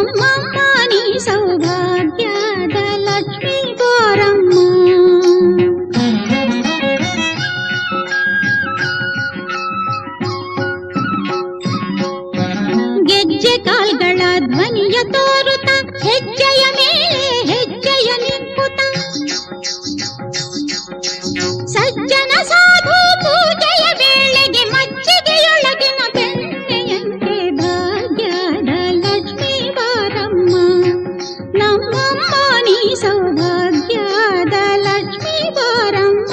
ನಮ್ಮಮ್ಮ ನೀ ಸೌಭಾಗ್ಯದ ಲಕ್ಷ್ಮೀ ಬಾರಮ್ಮ. ಗೆಜ್ಜೆ ಕಾಲ್ಗಳ ಧ್ವನಿಯ ತೋರುತ್ತ ಹೆಜ್ಜೆಯ ಮೇಲೆ ಹೆಜ್ಜೆಯ ನಿಂಕುತ ಸಜ್ಜನ ಸಾಧು ಪೂಜೆಯ ವೇಳೆಗೆ ಮಜ್ಜಿಗೆಯೊಳಗಿನ ಬೆಣ್ಣೆಯಂತೆ ಭಾಗ್ಯದ ಲಕ್ಷ್ಮೀ ಬಾರಮ್ಮ. ನಮ್ಮಮ್ಮ ನೀ ಸೌಭಾಗ್ಯದ ಲಕ್ಷ್ಮೀ ಬಾರಮ್ಮ.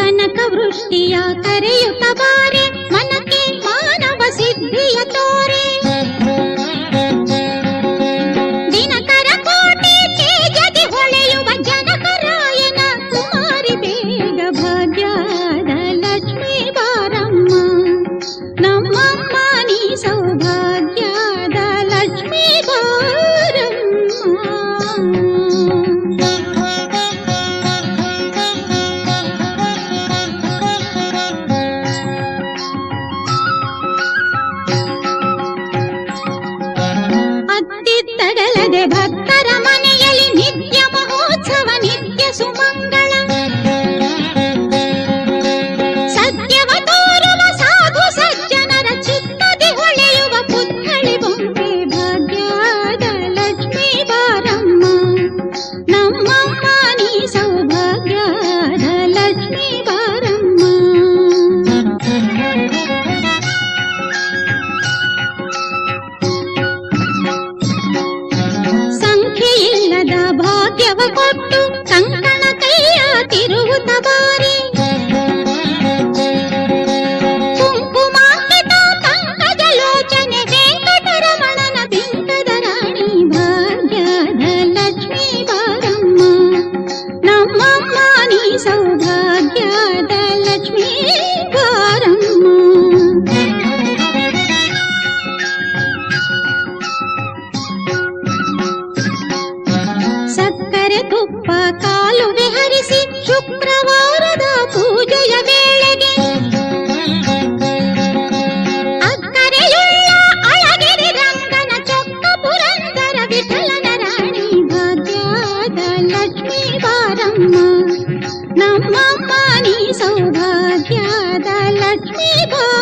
ಕನಕ ವೃಷ್ಟಿಯ ಕರೆಯುತ್ತ ಬಾರೆ ಮನಕ್ಕೆ ಮಾನವ ಸಿದ್ಧಿಯ ತೋರೆ ದಿನಕರ ಕೋಟೆ ತೇಜದಿ ಹೊಳೆಯುವ ಜನಕರಾಯನ ಕುಮಾರಿ ಬೇಗ ಭಾಗ್ಯದ ಲಕ್ಷ್ಮೀ ಬಾರಮ್ಮ. ನಮ್ಮಮ್ಮ ನೀ ಸೌಭಾಗ್ಯದ ಲಕ್ಷ್ಮೀ ಬಾರಮ್ಮ. ಅತ್ತಿತ್ತಗಲದೆ ಭಕ್ತರ ಮನೆಯಲ್ಲಿ ನಿತ್ಯ ಮಹೋತ್ಸವ ನಿತ್ಯ ಸುಮಂಗಳ ಸತ್ಯವ ತೋರುವ ಸಾಧು ಸಜ್ಜನರ ಚಿತ್ತದಿ ಹೊಳೆಯುವ ಪುತ್ಥಳಿ ಬೊಂಬೆ ಭಾಗ್ಯದ ಲಕ್ಷ್ಮೀ ಬಾರಮ್ಮ. ನಮ್ಮಮ್ಮ ನೀ ಸೌಭಾಗ್ಯದ ಲಕ್ಷ್ಮೀ ಬಾರಮ್ಮ. ಸಂಖ್ಯೆಯಿಲ್ಲದ ಭಾಗ್ಯವ ಕೊಟ್ಟು ಕಂಕಣ ಕೈಯ ತಿರುಗುತ್ತ ಬಾರಿ ಕುಂಕುಮಾಂಕಿತ ಪಂಕಜ ಲೋಚನೆ ವೆಂಕಟರಮಣನ ಬಿಂಕದ ರಾಣಿ ಭಾಗ್ಯದ ಲಕ್ಷ್ಮೀ ಬಾರಮ್ಮ. ನಮ್ಮಮ್ಮ ನೀ ಸೌಭಾಗ್ಯದ ಲಕ್ಷ್ಮೀ ಬಾರಮ್ಮ. ಸಕ್ಕರೆ ತುಪ್ಪ ಕಾಲುವೆ ಹರಿಸಿ ಶುಕ್ರವಾರದ ಪೂಜೆಯ ವೇಳೆಗೆ ಅಕ್ಕರೆಯುಳ್ಳ ಅಳಗಿರಿ ರಂಗನ ಚೊಕ್ಕ ಪುರಂದರ ವಿಠಲನ ರಾಣಿ ಭಾಗ್ಯದ ಲಕ್ಷ್ಮೀ ಬಾರಮ್ಮ. ನಮ್ಮಮ್ಮ ನೀ ಸೌಭಾಗ್ಯದ ಲಕ್ಷ್ಮೀ ಬಾರಮ್ಮ.